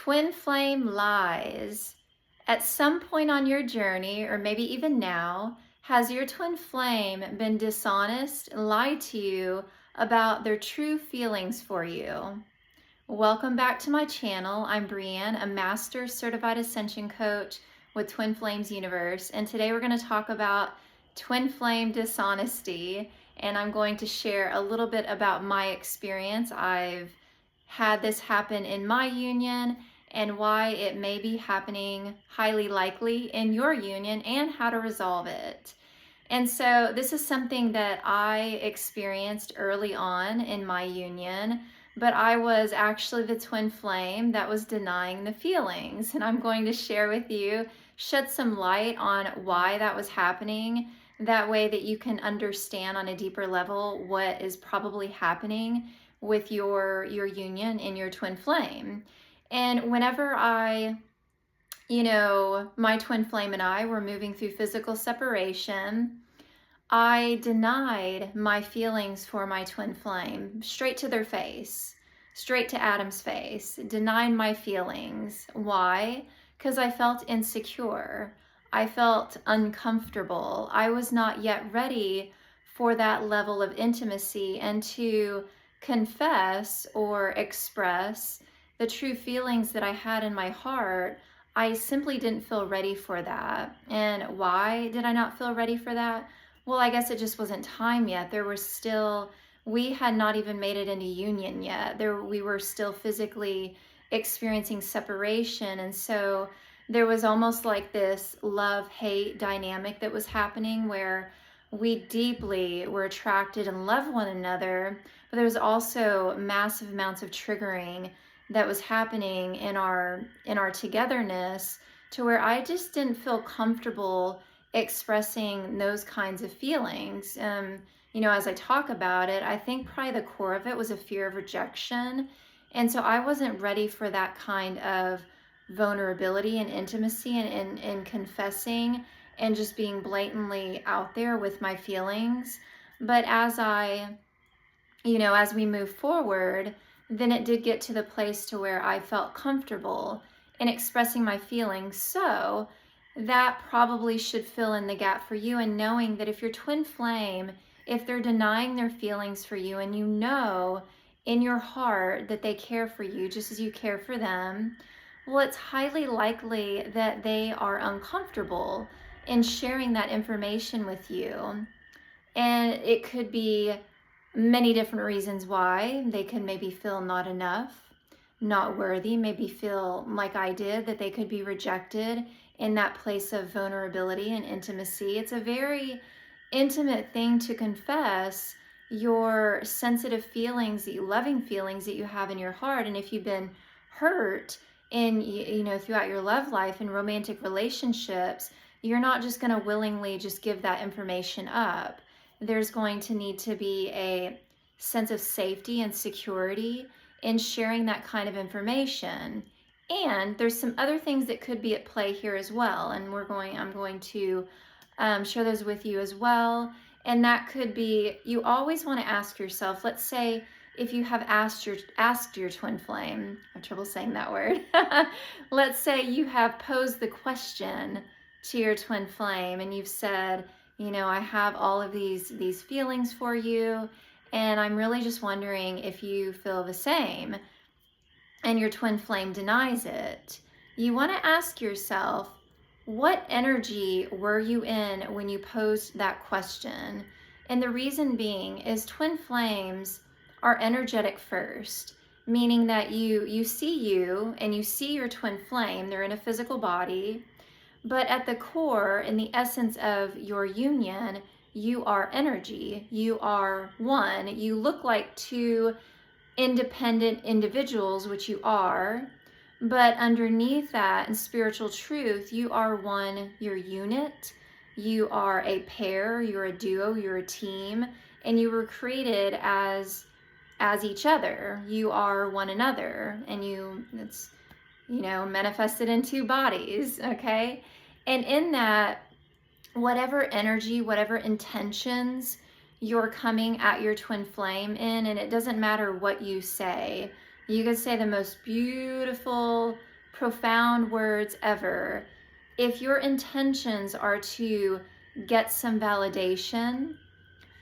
Twin flame lies. At some point on your journey, or maybe even now, has your twin flame been dishonest, lied to you about their true feelings for you? Welcome back to my channel. I'm Breann, a Master Certified Ascension Coach with Twin Flames Universe, and today we're going to talk about twin flame dishonesty, and I'm going to share a little bit about my experience. I've had this happen in my union and why it may be happening highly likely in your union and how to resolve it. And so this is something that I experienced early on in my union, but I was actually the twin flame that was denying the feelings. And I'm going to share with you, shed some light on why that was happening. That way that you can understand on a deeper level what is probably happening with your union in your twin flame. And whenever my twin flame and I were moving through physical separation, I denied my feelings for my twin flame straight to their face, straight to Adam's face, denied my feelings. Why? Because I felt insecure. I felt uncomfortable. I was not yet ready for that level of intimacy and to confess or express the true feelings that I had in my heart. I simply didn't feel ready for that. And why did I not feel ready for that? Well, I guess it just wasn't time yet. We had not even made it into union yet. We were still physically experiencing separation. And so there was almost like this love-hate dynamic that was happening where we deeply were attracted and loved one another, but there was also massive amounts of triggering that was happening in our togetherness, to where I just didn't feel comfortable expressing those kinds of feelings. As I talk about it, I think probably the core of it was a fear of rejection. And so I wasn't ready for that kind of vulnerability and intimacy and confessing and just being blatantly out there with my feelings. But as we move forward, then it did get to the place to where I felt comfortable in expressing my feelings. So that probably should fill in the gap for you, and knowing that if your twin flame, if they're denying their feelings for you, and you know in your heart that they care for you just as you care for them, well, it's highly likely that they are uncomfortable in sharing that information with you. And it could be many different reasons why. They could maybe feel not enough, not worthy, maybe feel like I did, that they could be rejected in that place of vulnerability and intimacy. It's a very intimate thing to confess your sensitive feelings, loving feelings that you have in your heart. And if you've been hurt throughout your love life and romantic relationships, you're not just going to willingly just give that information up. There's going to need to be a sense of safety and security in sharing that kind of information. And there's some other things that could be at play here as well. And I'm going to share those with you as well. And that could be, you always want to ask yourself, let's say if you have asked your twin flame, I have trouble saying that word. Let's say you have posed the question to your twin flame and you've said, I have all of these feelings for you, and I'm really just wondering if you feel the same, and your twin flame denies it. You want to ask yourself, what energy were you in when you posed that question? And the reason being is twin flames are energetic first, meaning that you see you and you see your twin flame. They're in a physical body. But at the core, in the essence of your union, you are energy. You are one. You look like two independent individuals, which you are. But underneath that, in spiritual truth, you are one, your unit. You are a pair, you're a duo, you're a team. And you were created as each other. You are one another. And it's manifested in two bodies, okay? And in that, whatever energy, whatever intentions you're coming at your twin flame in, and it doesn't matter what you say. You could say the most beautiful profound words ever, if your intentions are to get some validation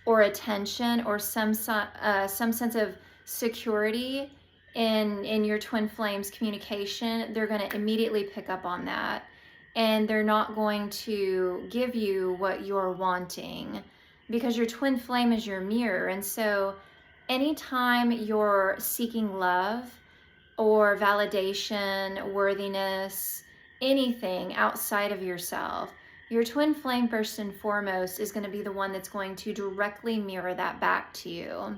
or attention or some sense of security in your twin flames communication, they're going to immediately pick up on that, and they're not going to give you what you're wanting, because your twin flame is your mirror. And so anytime you're seeking love or validation, worthiness, anything outside of yourself, your twin flame first and foremost is going to be the one that's going to directly mirror that back to you.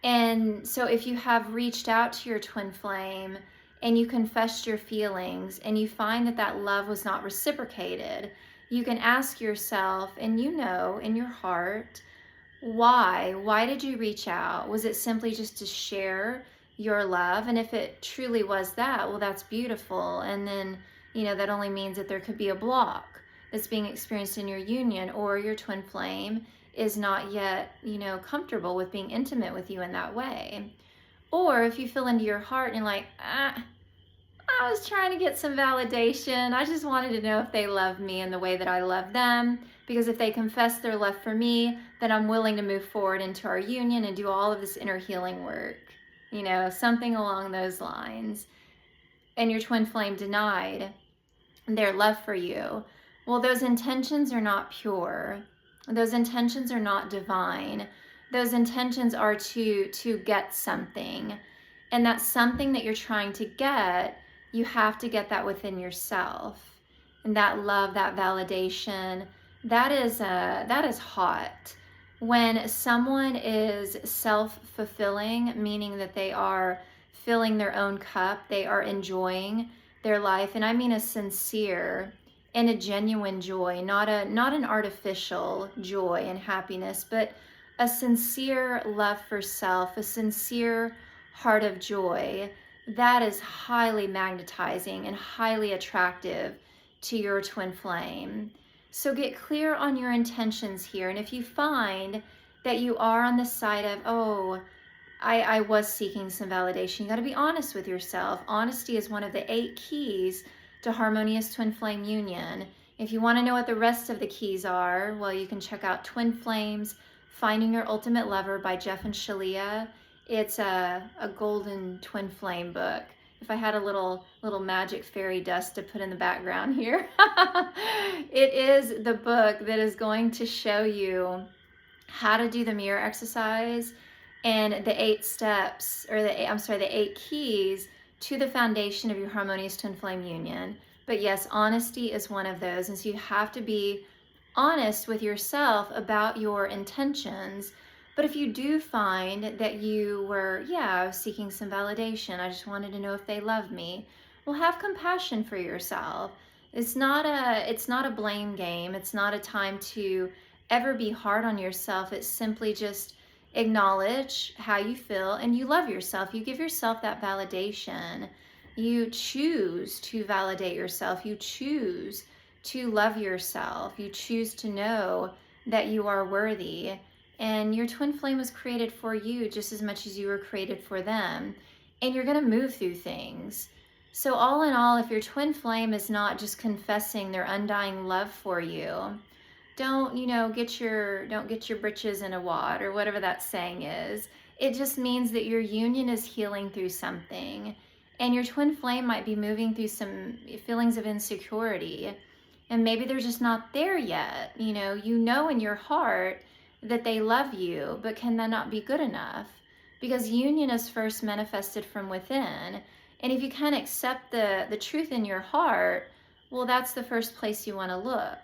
And so if you have reached out to your twin flame and you confessed your feelings and you find that that love was not reciprocated, you can ask yourself, and you know in your heart, why did you reach out? Was it simply just to share your love? And if it truly was that, well, that's beautiful. And then, that only means that there could be a block that's being experienced in your union, or your twin flame is not yet, comfortable with being intimate with you in that way. Or if you feel into your heart and you're like, I was trying to get some validation. I just wanted to know if they love me in the way that I love them, because if they confess their love for me, then I'm willing to move forward into our union and do all of this inner healing work, something along those lines. And your twin flame denied their love for you. Well, those intentions are not pure. Those intentions are not divine. Those intentions are to get something. And that something that you're trying to get, you have to get that within yourself. And that love, that validation, that is hot. When someone is self-fulfilling, meaning that they are filling their own cup, they are enjoying their life, and I mean a sincere and a genuine joy, not an artificial joy and happiness, but a sincere love for self, a sincere heart of joy, that is highly magnetizing and highly attractive to your twin flame. So get clear on your intentions here. And if you find that you are on the side of, I was seeking some validation, you got to be honest with yourself. Honesty is one of the 8 keys to harmonious twin flame union. If you want to know what the rest of the keys are, well, you can check out Twin Flames, Finding Your Ultimate Lover by Jeff and Shalia. It's a golden twin flame book. If I had a little magic fairy dust to put in the background here, it is the book that is going to show you how to do the mirror exercise and the 8 steps, or the 8 keys to the foundation of your harmonious twin flame union. But yes, honesty is one of those. And so you have to be honest with yourself about your intentions. But if you do find that you were, seeking some validation, I just wanted to know if they love me, well, have compassion for yourself. It's not a blame game. It's not a time to ever be hard on yourself. It's simply just acknowledge how you feel and you love yourself. You give yourself that validation. You choose to validate yourself. You choose to love yourself. You choose to know that you are worthy. And your twin flame was created for you just as much as you were created for them. And you're going to move through things. So all in all, if your twin flame is not just confessing their undying love for you, don't get your britches in a wad, or whatever that saying is. It just means that your union is healing through something. And your twin flame might be moving through some feelings of insecurity. And maybe they're just not there yet. You know in your heart that they love you, but can that not be good enough? Because union is first manifested from within. And if you can't accept the truth in your heart, well, that's the first place you want to look.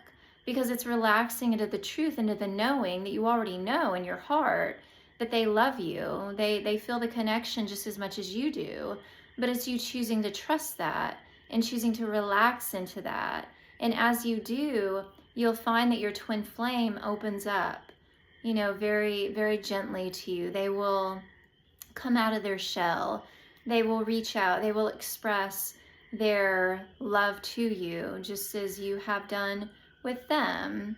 Because it's relaxing into the truth, into the knowing that you already know in your heart that they love you. They feel the connection just as much as you do. But it's you choosing to trust that and choosing to relax into that. And as you do, you'll find that your twin flame opens up, very, very gently to you. They will come out of their shell. They will reach out. They will express their love to you, just as you have done with them.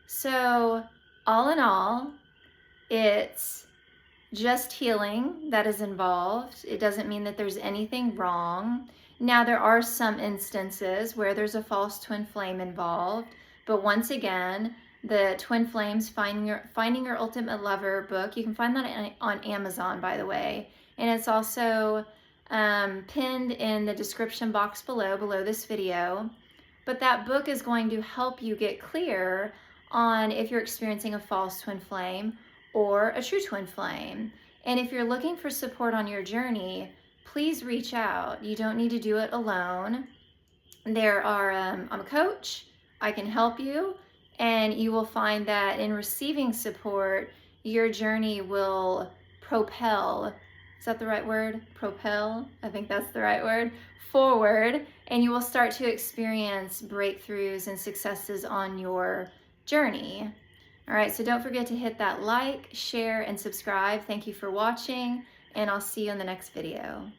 So all in all, it's just healing that is involved. It doesn't mean that there's anything wrong. Now, there are some instances where there's a false twin flame involved, but once again, the Twin Flames Finding Your Ultimate Lover book, you can find that on Amazon, by the way, and it's also pinned in the description box below this video. But that book is going to help you get clear on if you're experiencing a false twin flame or a true twin flame. And if you're looking for support on your journey, please reach out. You don't need to do it alone. I'm a coach. I can help you, and you will find that in receiving support, your journey will propel. Is that the right word? Propel? I think that's the right word. Forward, and you will start to experience breakthroughs and successes on your journey. All right, so don't forget to hit that like, share, and subscribe. Thank you for watching, and I'll see you in the next video.